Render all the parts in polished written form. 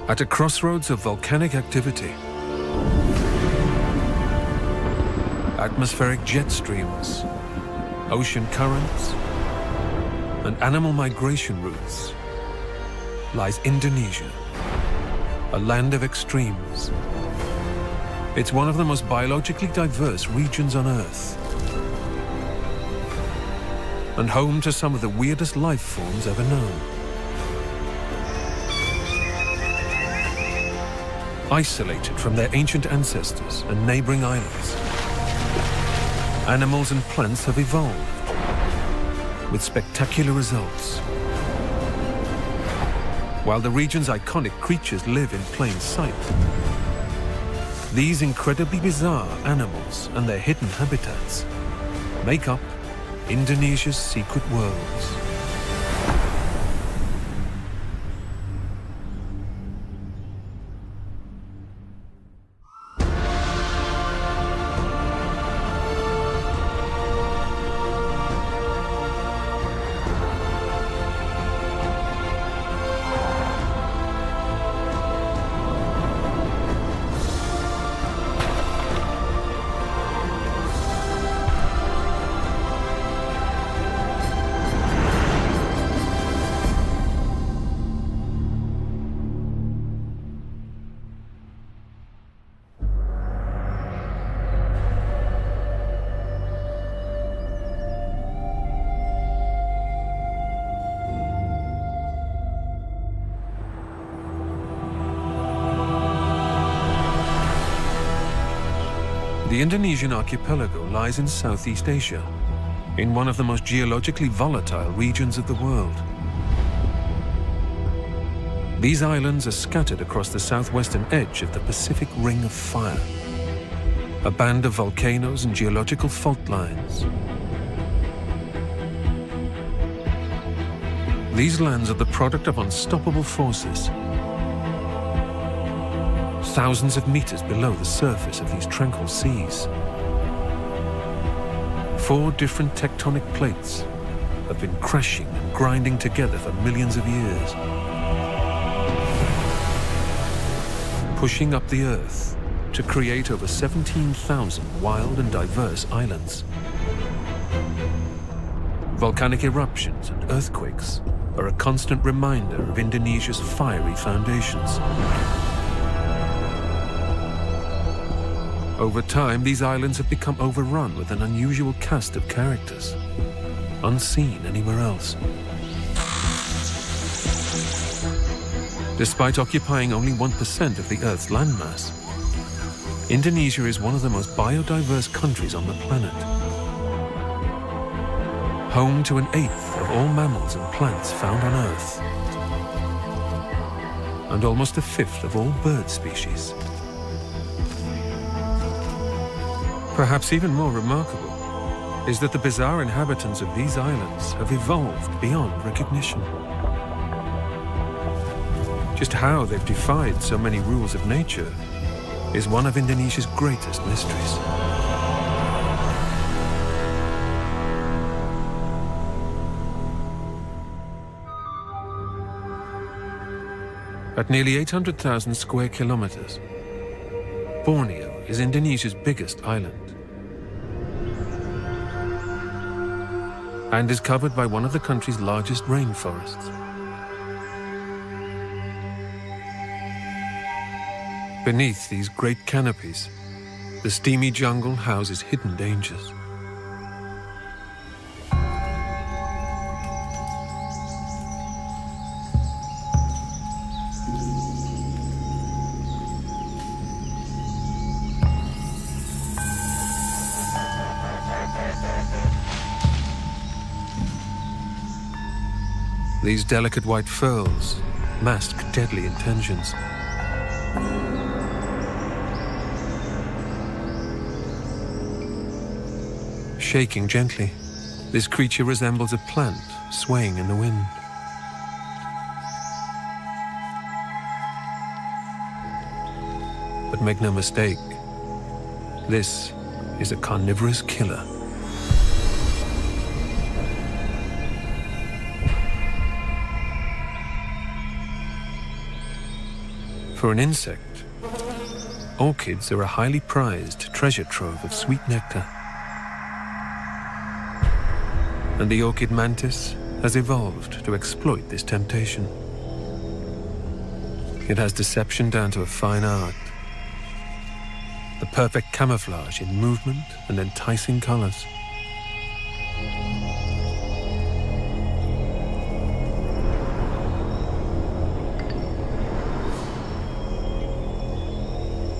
At a crossroads of volcanic activity, atmospheric jet streams, ocean currents, and animal migration routes, lies Indonesia, a land of extremes. It's one of the most biologically diverse regions on Earth, and home to some of the weirdest life forms ever known. Isolated from their ancient ancestors and neighboring islands, animals and plants have evolved with spectacular results. While the region's iconic creatures live in plain sight, these incredibly bizarre animals and their hidden habitats make up Indonesia's secret worlds. The Indonesian archipelago lies in Southeast Asia, in one of the most geologically volatile regions of the world. These islands are scattered across the southwestern edge of the Pacific Ring of Fire, a band of volcanoes and geological fault lines. These lands are the product of unstoppable forces. Thousands of meters below the surface of these tranquil seas. 4 different tectonic plates have been crashing and grinding together for millions of years, pushing up the Earth to create over 17,000 wild and diverse islands. Volcanic eruptions and earthquakes are a constant reminder of Indonesia's fiery foundations. Over time, these islands have become overrun with an unusual cast of characters, unseen anywhere else. Despite occupying only 1% of the Earth's landmass, Indonesia is one of the most biodiverse countries on the planet. Home to 1/8 of all mammals and plants found on Earth, and almost 1/5 of all bird species. Perhaps even more remarkable is that the bizarre inhabitants of these islands have evolved beyond recognition. Just how they've defied so many rules of nature is one of Indonesia's greatest mysteries. At nearly 800,000 square kilometers, Borneo is Indonesia's biggest island and is covered by one of the country's largest rainforests. Beneath these great canopies, the steamy jungle houses hidden dangers. These delicate white furls mask deadly intentions. Shaking gently, this creature resembles a plant swaying in the wind. But make no mistake, this is a carnivorous killer. For an insect, orchids are a highly prized treasure trove of sweet nectar. And the orchid mantis has evolved to exploit this temptation. It has deception down to a fine art. The perfect camouflage in movement and enticing colors.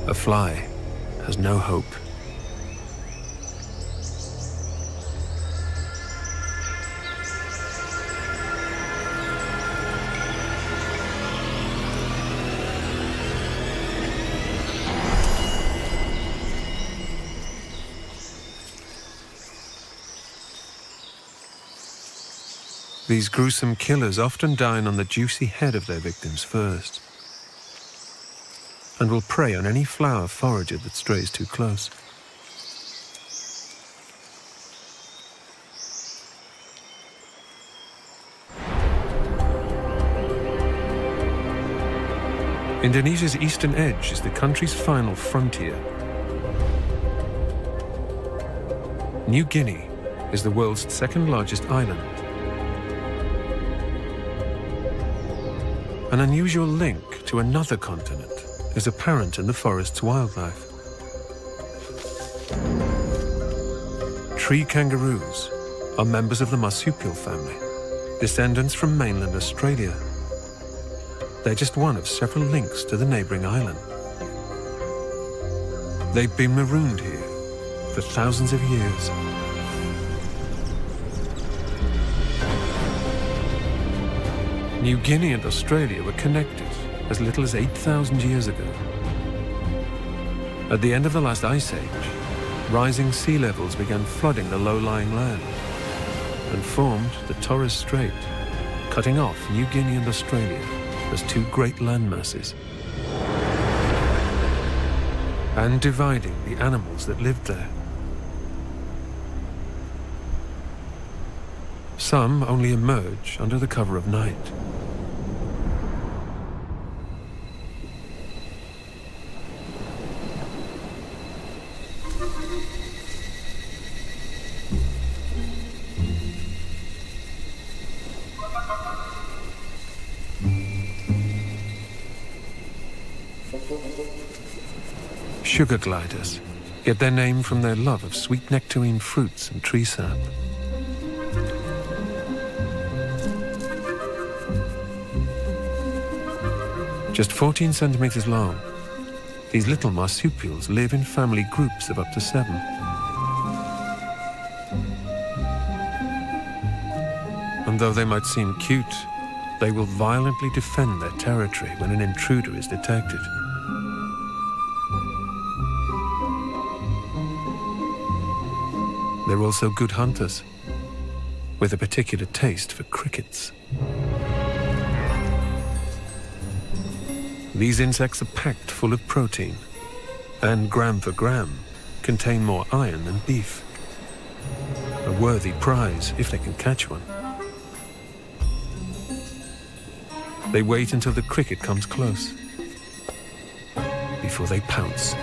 A fly has no hope. These gruesome killers often dine on the juicy head of their victims first, and will prey on any flower forager that strays too close. Indonesia's eastern edge is the country's final frontier. New Guinea is the world's second largest island. An unusual link to another continent is apparent in the forest's wildlife. Tree kangaroos are members of the marsupial family, descendants from mainland Australia. They're just one of several links to the neighboring island. They've been marooned here for thousands of years. New Guinea and Australia were connected as little as 8,000 years ago. At the end of the last ice age, rising sea levels began flooding the low-lying land and formed the Torres Strait, cutting off New Guinea and Australia as two great land masses and dividing the animals that lived there. Some only emerge under the cover of night. Sugar gliders get their name from their love of sweet nectarine fruits and tree sap. Just 14 centimeters long, these little marsupials live in family groups of up to 7. And though they might seem cute, they will violently defend their territory when an intruder is detected. They're also good hunters, with a particular taste for crickets. These insects are packed full of protein, and gram for gram, contain more iron than beef. A worthy prize if they can catch one. They wait until the cricket comes close, before they pounce.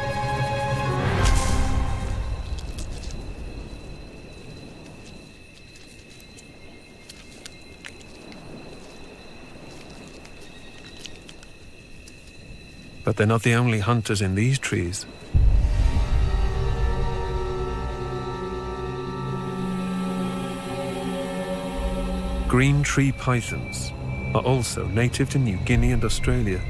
But they're not the only hunters in these trees. Green tree pythons are also native to New Guinea and Australia,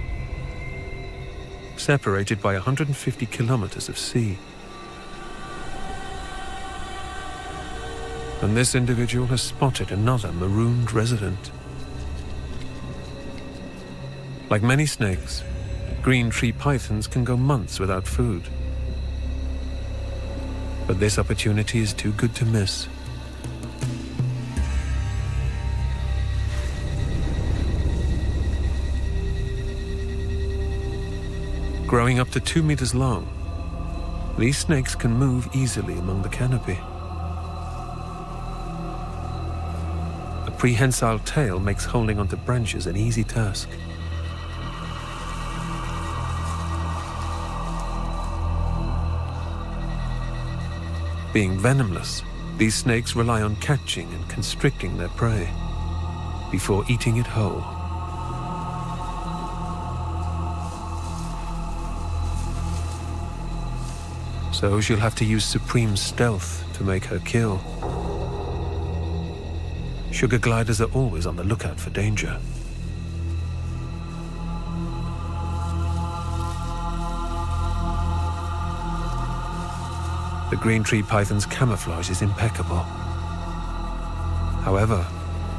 separated by 150 kilometers of sea. And this individual has spotted another marooned resident. Like many snakes, green tree pythons can go months without food. But this opportunity is too good to miss. Growing up to 2 meters long, these snakes can move easily among the canopy. A prehensile tail makes holding onto branches an easy task. Being venomless, these snakes rely on catching and constricting their prey before eating it whole. So she'll have to use supreme stealth to make her kill. Sugar gliders are always on the lookout for danger. The green tree python's camouflage is impeccable. However,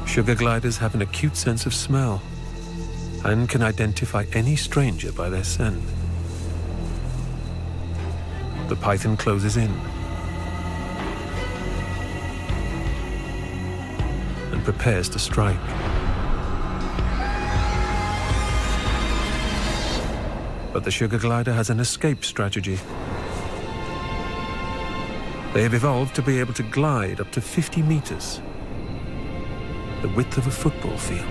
sugar gliders have an acute sense of smell and can identify any stranger by their scent. The python closes in and prepares to strike. But the sugar glider has an escape strategy. They have evolved to be able to glide up to 50 meters, the width of a football field.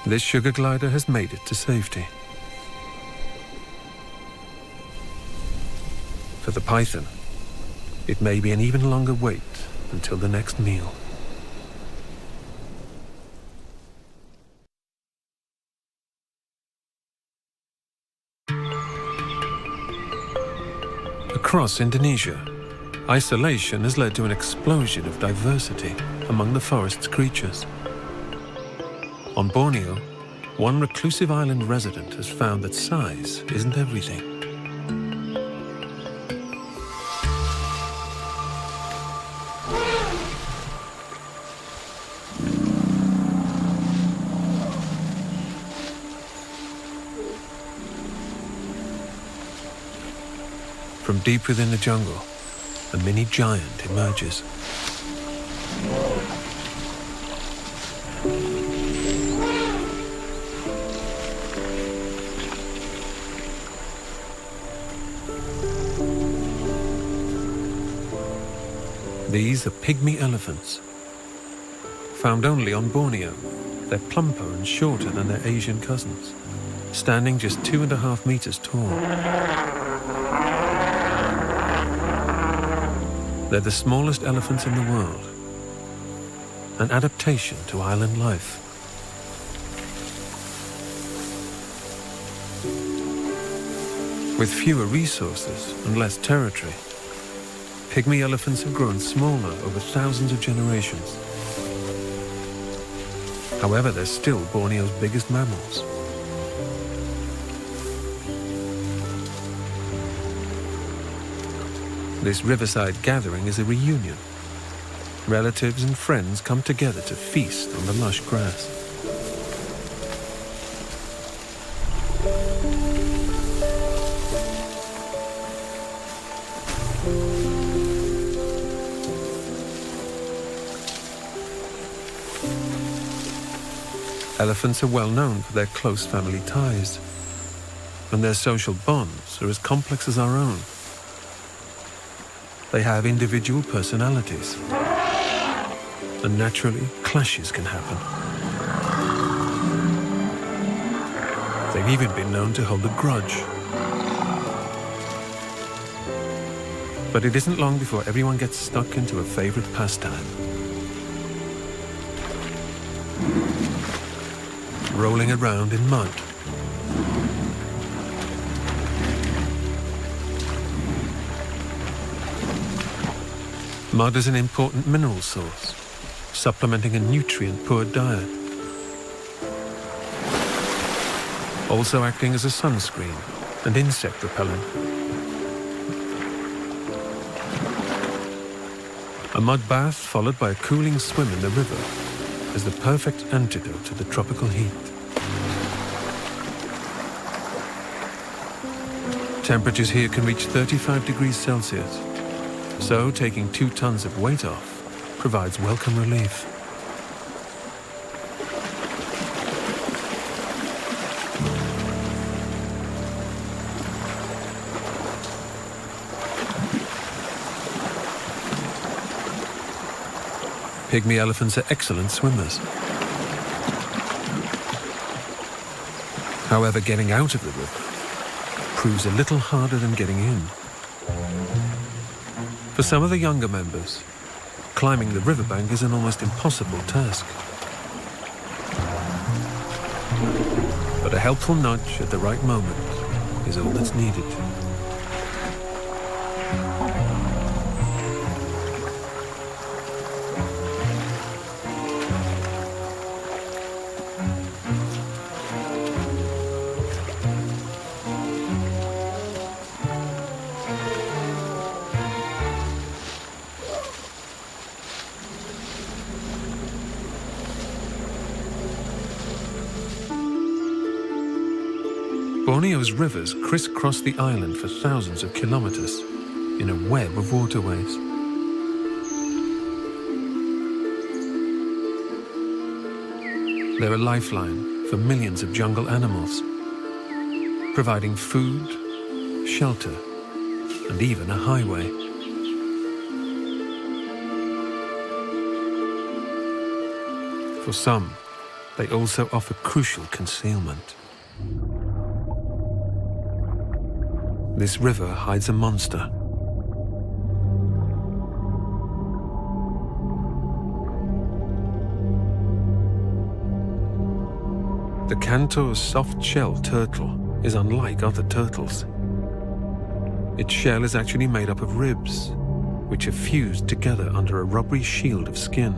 This sugar glider has made it to safety. For the python, it may be an even longer wait until the next meal. Across Indonesia, isolation has led to an explosion of diversity among the forest's creatures. On Borneo, one reclusive island resident has found that size isn't everything. From deep within the jungle, a mini giant emerges. These are pygmy elephants. Found only on Borneo, they're plumper and shorter than their Asian cousins, standing just 2.5 meters tall. They're the smallest elephants in the world, an adaptation to island life. With fewer resources and less territory, pygmy elephants have grown smaller over thousands of generations. However, they're still Borneo's biggest mammals. This riverside gathering is a reunion. Relatives and friends come together to feast on the lush grass. Elephants are well known for their close family ties, and their social bonds are as complex as our own. They have individual personalities, and naturally, clashes can happen. They've even been known to hold a grudge. But it isn't long before everyone gets stuck into a favorite pastime: rolling around in mud. Mud is an important mineral source, supplementing a nutrient-poor diet. Also acting as a sunscreen and insect repellent. A mud bath followed by a cooling swim in the river is the perfect antidote to the tropical heat. Temperatures here can reach 35 degrees Celsius. So, taking 2 tons of weight off provides welcome relief. Pygmy elephants are excellent swimmers. However, getting out of the river proves a little harder than getting in. For some of the younger members, climbing the riverbank is an almost impossible task. But a helpful nudge at the right moment is all that's needed. Borneo's rivers crisscross the island for thousands of kilometers in a web of waterways. They're a lifeline for millions of jungle animals, providing food, shelter, and even a highway. For some, they also offer crucial concealment. This river hides a monster. The Cantor's soft-shell turtle is unlike other turtles. Its shell is actually made up of ribs, which are fused together under a rubbery shield of skin.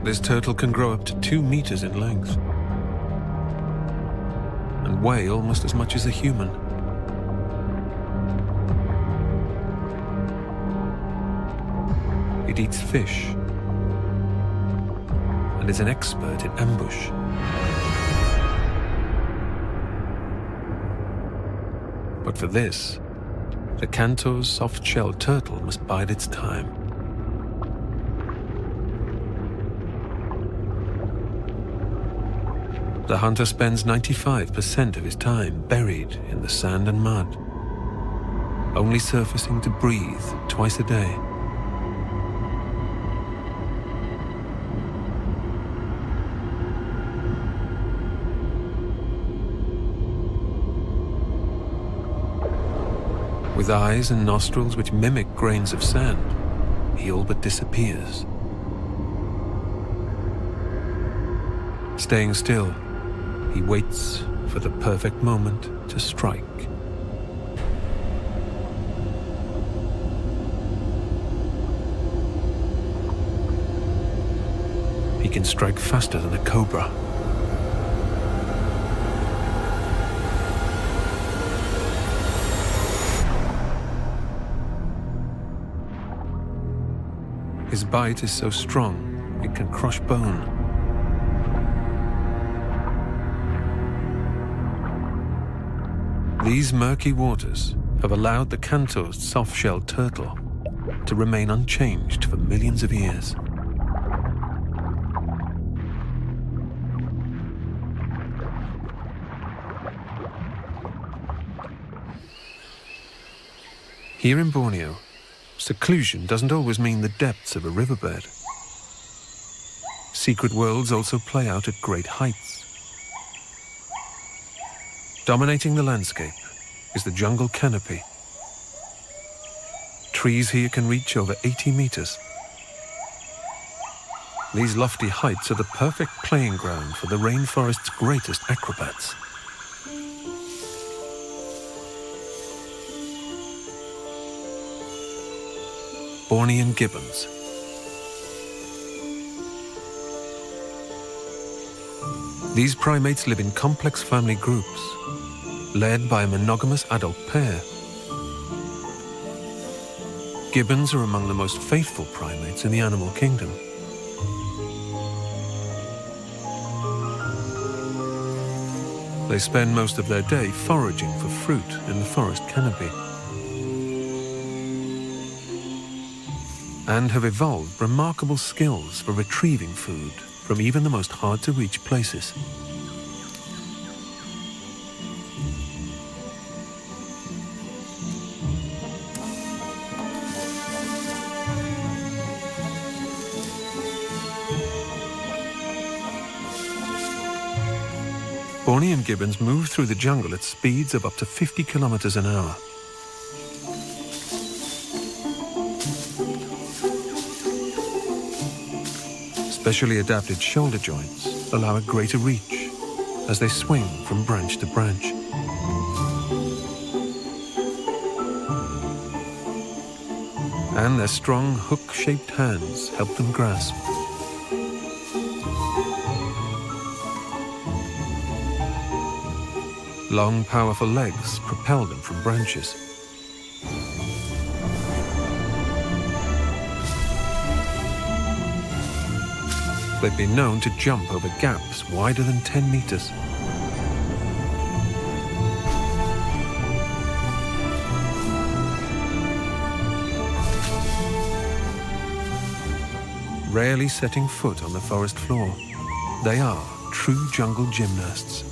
This turtle can grow up to 2 meters in length and weigh almost as much as a human. It eats fish and is an expert in ambush. But for this, the Cantor's soft-shell turtle must bide its time. The hunter spends 95% of his time buried in the sand and mud, only surfacing to breathe twice a day. With eyes and nostrils which mimic grains of sand, he all but disappears. Staying still, he waits for the perfect moment to strike. He can strike faster than a cobra. His bite is so strong, it can crush bone. These murky waters have allowed the Cantor's soft-shelled turtle to remain unchanged for millions of years. Here in Borneo, seclusion doesn't always mean the depths of a riverbed. Secret worlds also play out at great heights. Dominating the landscape is the jungle canopy. Trees here can reach over 80 meters. These lofty heights are the perfect playing ground for the rainforest's greatest acrobats. Bornean gibbons. These primates live in complex family groups, led by a monogamous adult pair. Gibbons are among the most faithful primates in the animal kingdom. They spend most of their day foraging for fruit in the forest canopy, and have evolved remarkable skills for retrieving food from even the most hard-to-reach places. Bornean gibbons move through the jungle at speeds of up to 50 kilometers an hour. Specially adapted shoulder joints allow a greater reach as they swing from branch to branch. And their strong hook-shaped hands help them grasp. Long, powerful legs propel them from branches. They've been known to jump over gaps wider than 10 meters. Rarely setting foot on the forest floor, they are true jungle gymnasts.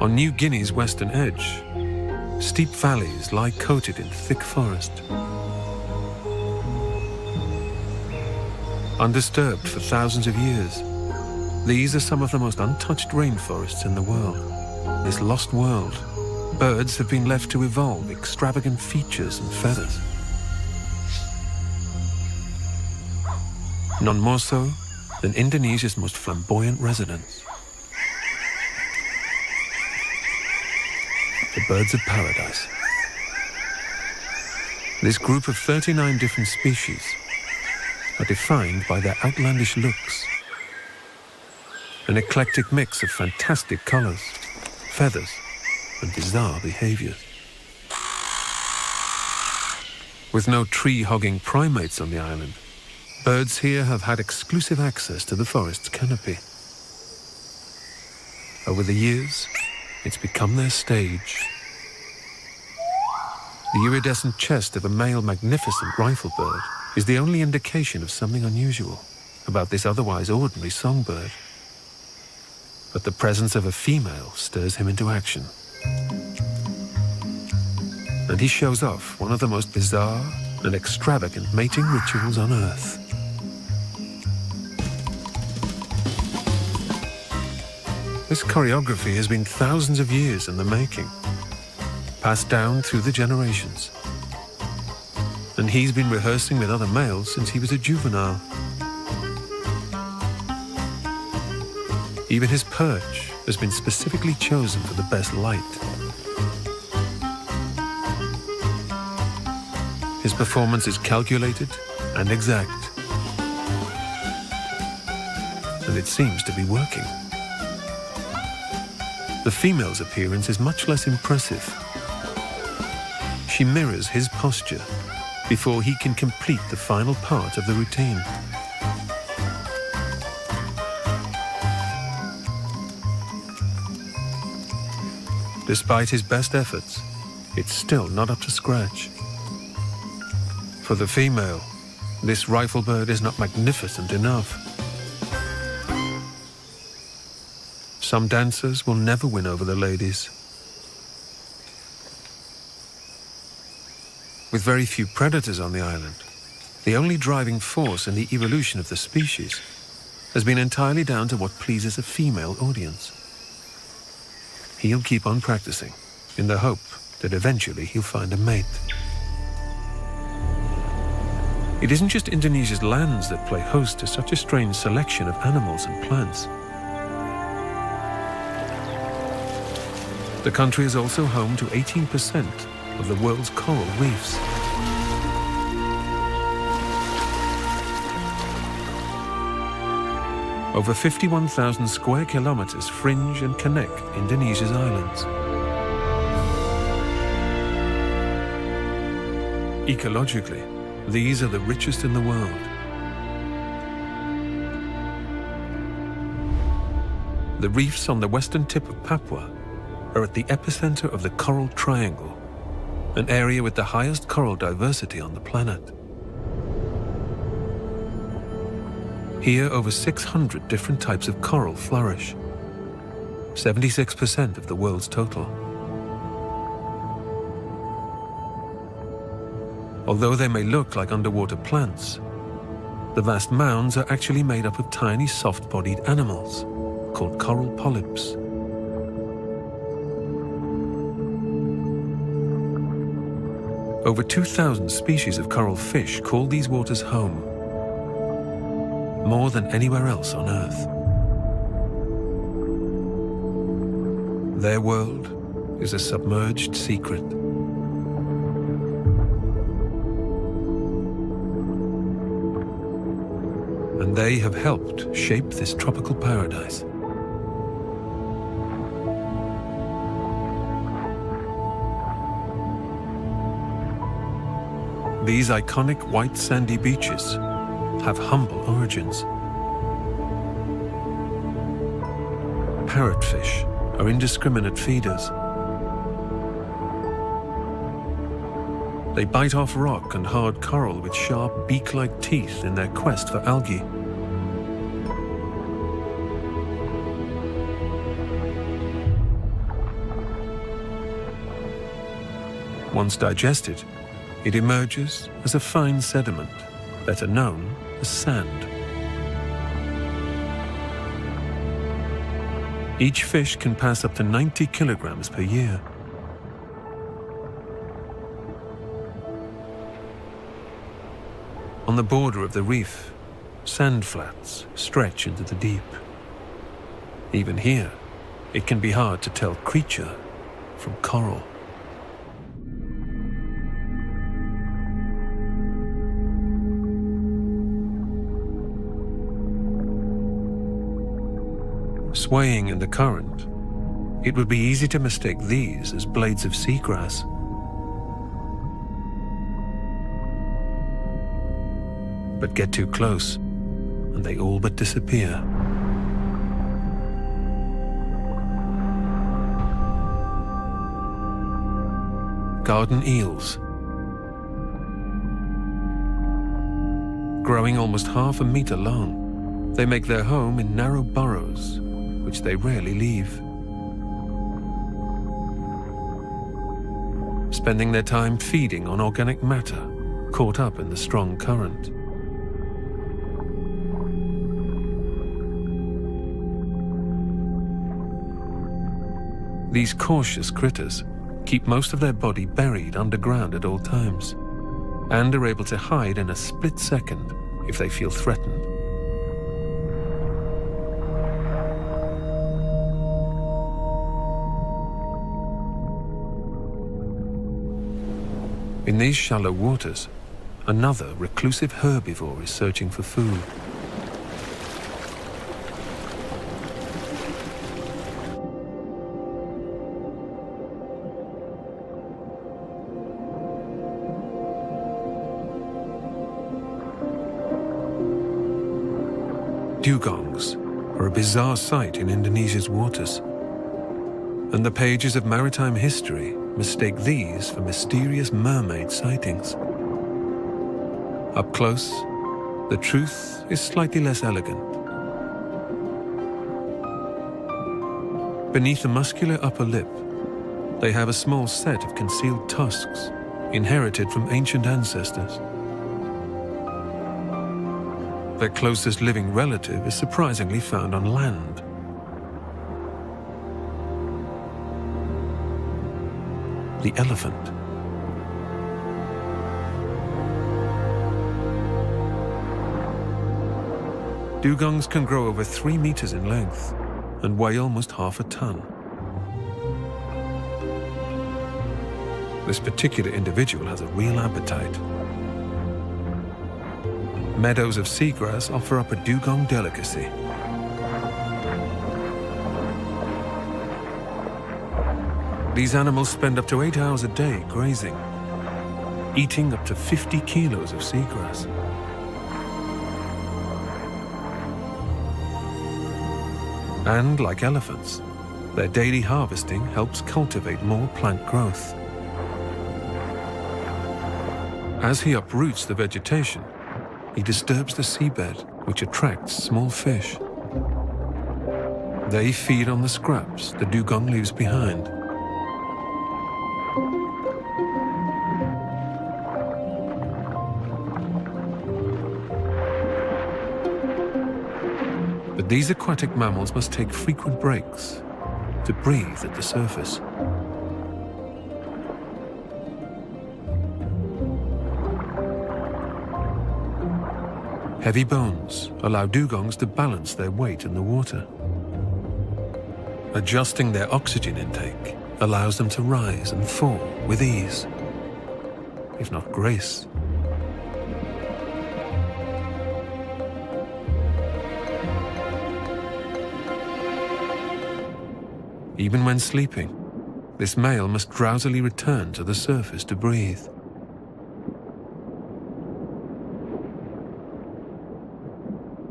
On New Guinea's western edge, steep valleys lie coated in thick forest. Undisturbed for thousands of years, these are some of the most untouched rainforests in the world. This lost world, birds have been left to evolve extravagant features and feathers. None more so than Indonesia's most flamboyant residents, the birds of paradise. This group of 39 different species are defined by their outlandish looks, an eclectic mix of fantastic colors, feathers, and bizarre behaviors. With no tree-hogging primates on the island, birds here have had exclusive access to the forest's canopy. Over the years, it's become their stage. The iridescent chest of a male magnificent riflebird is the only indication of something unusual about this otherwise ordinary songbird. But the presence of a female stirs him into action. And he shows off one of the most bizarre and extravagant mating rituals on Earth. This choreography has been thousands of years in the making, passed down through the generations. And he's been rehearsing with other males since he was a juvenile. Even his perch has been specifically chosen for the best light. His performance is calculated and exact. And it seems to be working. The female's appearance is much less impressive. She mirrors his posture before he can complete the final part of the routine. Despite his best efforts, it's still not up to scratch. For the female, this riflebird is not magnificent enough. Some dancers will never win over the ladies. With very few predators on the island, the only driving force in the evolution of the species has been entirely down to what pleases a female audience. He'll keep on practicing in the hope that eventually he'll find a mate. It isn't just Indonesia's lands that play host to such a strange selection of animals and plants. The country is also home to 18% of the world's coral reefs. Over 51,000 square kilometers fringe and connect Indonesia's islands. Ecologically, these are the richest in the world. The reefs on the western tip of Papua are at the epicenter of the Coral Triangle, an area with the highest coral diversity on the planet. Here, over 600 different types of coral flourish, 76% of the world's total. Although they may look like underwater plants, the vast mounds are actually made up of tiny soft-bodied animals called coral polyps. Over 2,000 species of coral fish call these waters home, more than anywhere else on Earth. Their world is a submerged secret. And they have helped shape this tropical paradise. These iconic white sandy beaches have humble origins. Parrotfish are indiscriminate feeders. They bite off rock and hard coral with sharp beak-like teeth in their quest for algae. Once digested, it emerges as a fine sediment, better known as sand. Each fish can pass up to 90 kilograms per year. On the border of the reef, sand flats stretch into the deep. Even here, it can be hard to tell creature from coral. Swaying in the current, it would be easy to mistake these as blades of seagrass. But get too close, and they all but disappear. Garden eels. Growing almost half a meter long, they make their home in narrow burrows, which they rarely leave. Spending their time feeding on organic matter caught up in the strong current. These cautious critters keep most of their body buried underground at all times, and are able to hide in a split second if they feel threatened. In these shallow waters, another reclusive herbivore is searching for food. Dugongs are a bizarre sight in Indonesia's waters, and the pages of maritime history mistake these for mysterious mermaid sightings. Up close, the truth is slightly less elegant. Beneath the muscular upper lip, they have a small set of concealed tusks, inherited from ancient ancestors. Their closest living relative is surprisingly found on land. The elephant. Dugongs can grow over 3 meters in length and weigh almost half a ton. This particular individual has a real appetite. Meadows of seagrass offer up a dugong delicacy. These animals spend up to 8 hours a day grazing, eating up to 50 kilos of seagrass. And like elephants, their daily harvesting helps cultivate more plant growth. As he uproots the vegetation, he disturbs the seabed which attracts small fish. They feed on the scraps the dugong leaves behind. But these aquatic mammals must take frequent breaks to breathe at the surface. Heavy bones allow dugongs to balance their weight in the water. Adjusting their oxygen intake allows them to rise and fall with ease, if not grace. Even when sleeping, this male must drowsily return to the surface to breathe.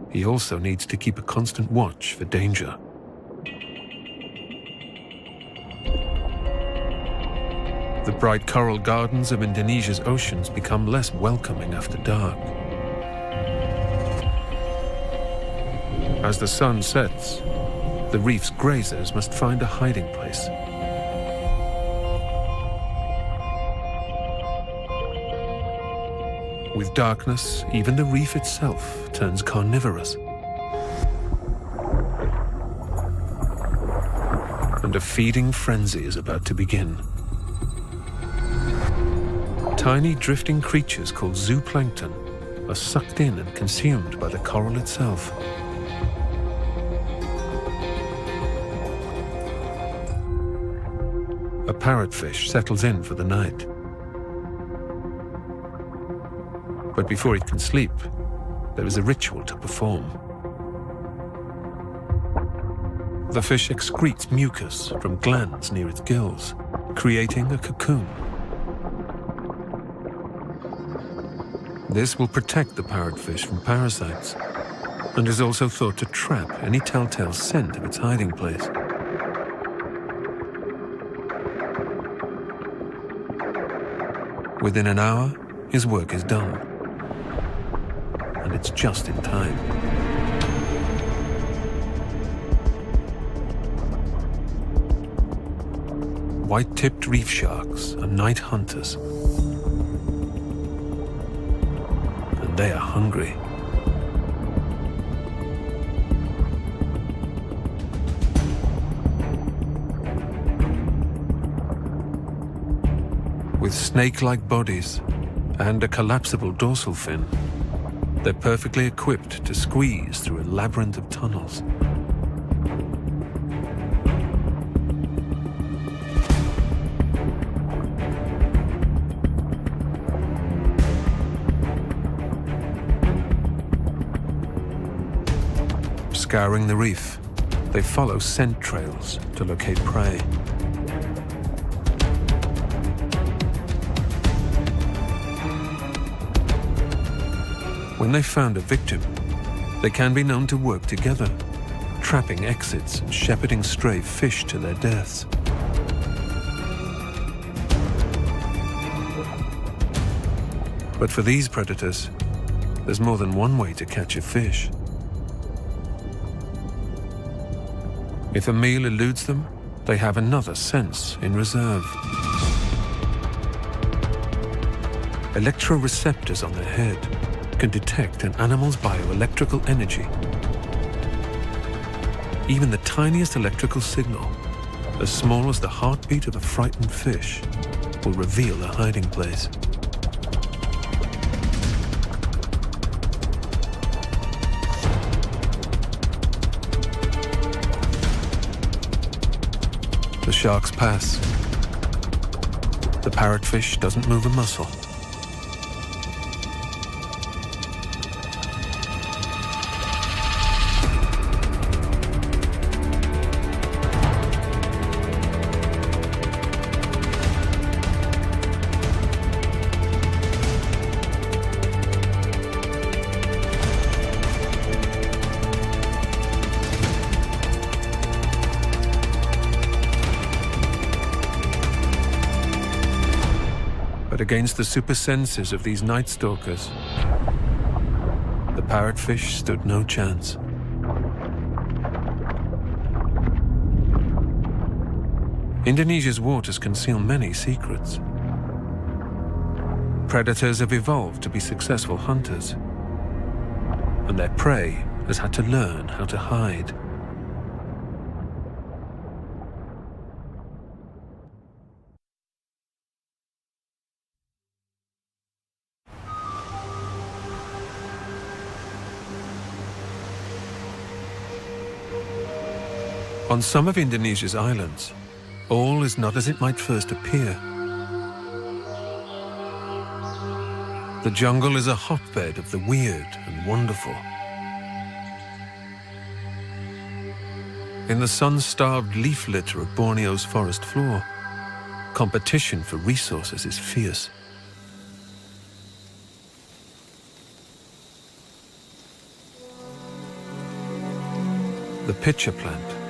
He also needs to keep a constant watch for danger. The bright coral gardens of Indonesia's oceans become less welcoming after dark. As the sun sets, the reef's grazers must find a hiding place. With darkness, even the reef itself turns carnivorous. And a feeding frenzy is about to begin. Tiny drifting creatures called zooplankton are sucked in and consumed by the coral itself. A parrotfish settles in for the night. But before it can sleep, there is a ritual to perform. The fish excretes mucus from glands near its gills, creating a cocoon. This will protect the parrotfish from parasites, and is also thought to trap any telltale scent of its hiding place. Within an hour, his work is done. And it's just in time. White-tipped reef sharks are night hunters. And they are hungry. With snake-like bodies and a collapsible dorsal fin, they're perfectly equipped to squeeze through a labyrinth of tunnels. Scouring the reef, they follow scent trails to locate prey. When they've found a victim, they can be known to work together, trapping exits and shepherding stray fish to their deaths. But for these predators, there's more than one way to catch a fish. If a meal eludes them, they have another sense in reserve. Electroreceptors on their head can detect an animal's bioelectrical energy. Even the tiniest electrical signal, as small as the heartbeat of a frightened fish, will reveal a hiding place. The sharks pass. The parrotfish doesn't move a muscle. But against the super senses of these night stalkers, the parrotfish stood no chance. Indonesia's waters conceal many secrets. Predators have evolved to be successful hunters, and their prey has had to learn how to hide. On some of Indonesia's islands, all is not as it might first appear. The jungle is a hotbed of the weird and wonderful. In the sun-starved leaf litter of Borneo's forest floor, competition for resources is fierce. The pitcher plant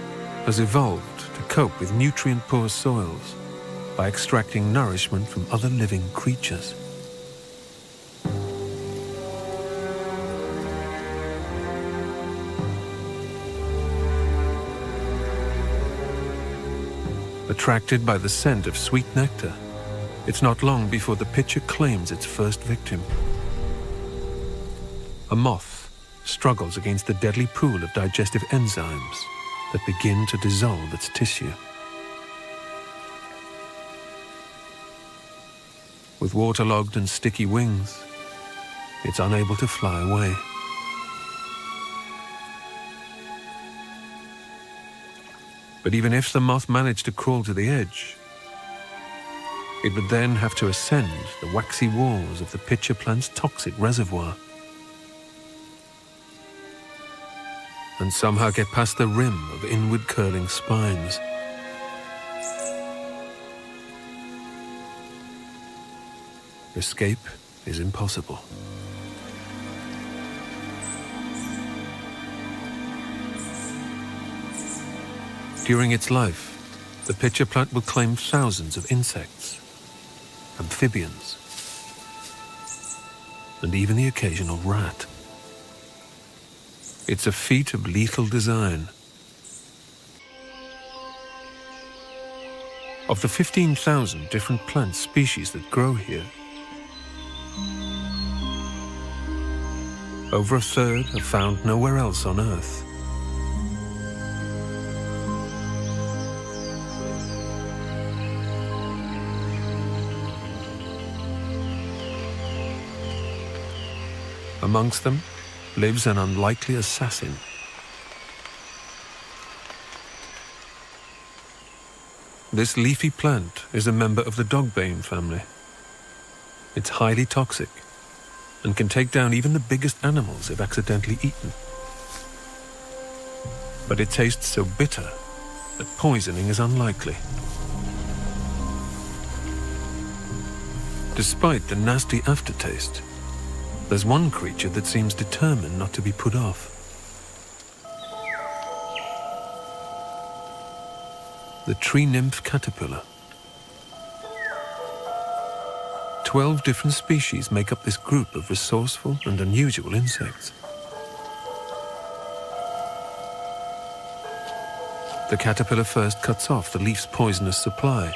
has evolved to cope with nutrient-poor soils by extracting nourishment from other living creatures. Attracted by the scent of sweet nectar, it's not long before the pitcher claims its first victim. A moth struggles against the deadly pool of digestive enzymes that begin to dissolve its tissue. With waterlogged and sticky wings, it's unable to fly away. But even if the moth managed to crawl to the edge, it would then have to ascend the waxy walls of the pitcher plant's toxic reservoir and somehow get past the rim of inward curling spines. Escape is impossible. During its life, the pitcher plant will claim thousands of insects, amphibians, and even the occasional rat. It's a feat of lethal design. Of the 15,000 different plant species that grow here, over a third are found nowhere else on Earth. Amongst them lives an unlikely assassin. This leafy plant is a member of the dogbane family. It's highly toxic and can take down even the biggest animals if accidentally eaten. But it tastes so bitter that poisoning is unlikely. Despite the nasty aftertaste, there's one creature that seems determined not to be put off. The tree nymph caterpillar. 12 different species make up this group of resourceful and unusual insects. The caterpillar first cuts off the leaf's poisonous supply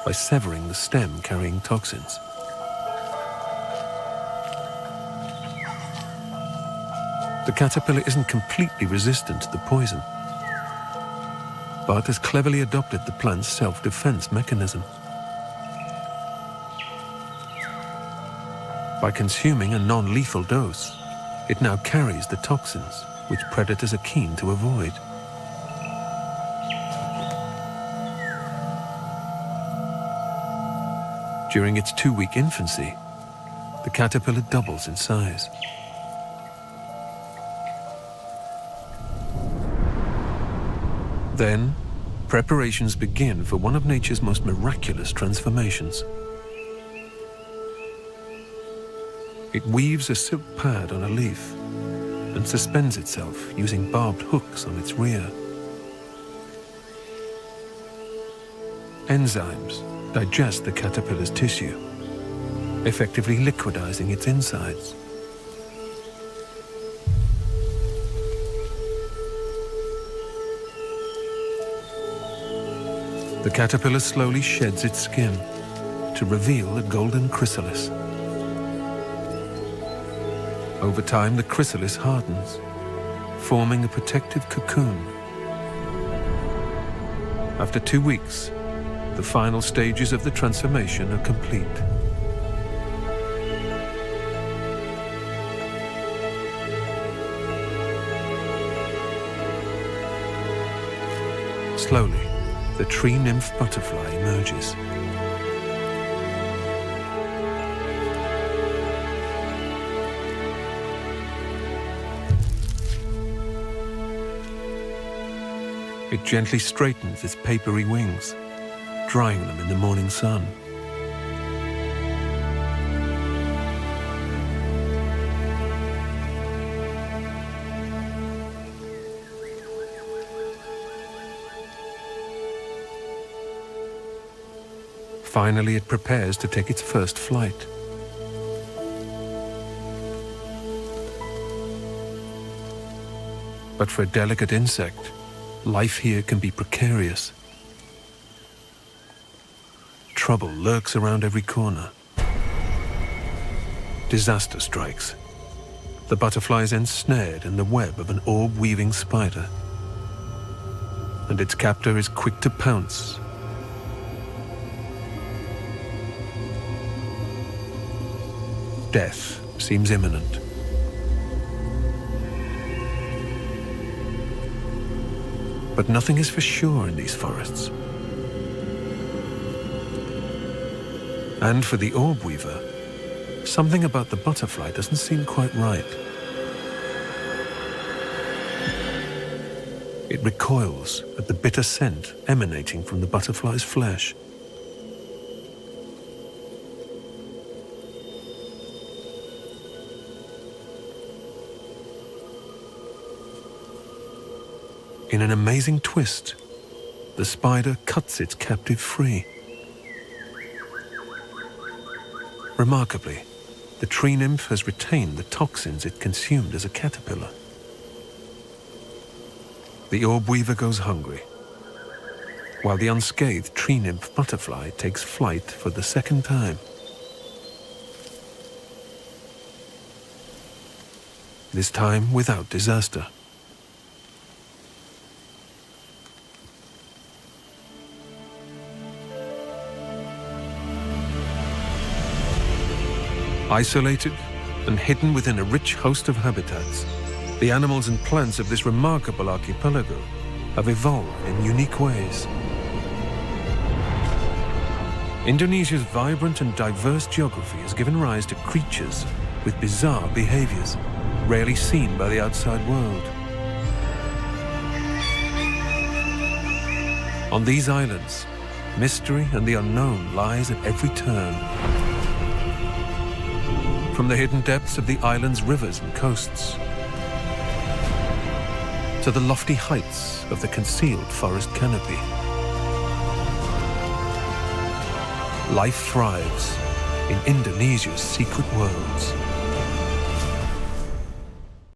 by severing the stem carrying toxins. The caterpillar isn't completely resistant to the poison, but has cleverly adopted the plant's self-defense mechanism. By consuming a non-lethal dose, it now carries the toxins which predators are keen to avoid. During its 2-week infancy, the caterpillar doubles in size. Then, preparations begin for one of nature's most miraculous transformations. It weaves a silk pad on a leaf and suspends itself using barbed hooks on its rear. Enzymes digest the caterpillar's tissue, effectively liquidizing its insides. The caterpillar slowly sheds its skin to reveal a golden chrysalis. Over time, the chrysalis hardens, forming a protective cocoon. After 2 weeks, the final stages of the transformation are complete. Slowly, the tree nymph butterfly emerges. It gently straightens its papery wings, drying them in the morning sun. Finally, it prepares to take its first flight. But for a delicate insect, life here can be precarious. Trouble lurks around every corner. Disaster strikes. The butterfly is ensnared in the web of an orb-weaving spider, and its captor is quick to pounce. Death seems imminent. But nothing is for sure in these forests. And for the orb weaver, something about the butterfly doesn't seem quite right. It recoils at the bitter scent emanating from the butterfly's flesh. In an amazing twist, the spider cuts its captive free. Remarkably, the tree nymph has retained the toxins it consumed as a caterpillar. The orb weaver goes hungry, while the unscathed tree nymph butterfly takes flight for the second time. This time without disaster. Isolated and hidden within a rich host of habitats, the animals and plants of this remarkable archipelago have evolved in unique ways. Indonesia's vibrant and diverse geography has given rise to creatures with bizarre behaviors, rarely seen by the outside world. On these islands, mystery and the unknown lies at every turn. From the hidden depths of the island's rivers and coasts, to the lofty heights of the concealed forest canopy. Life thrives in Indonesia's secret worlds.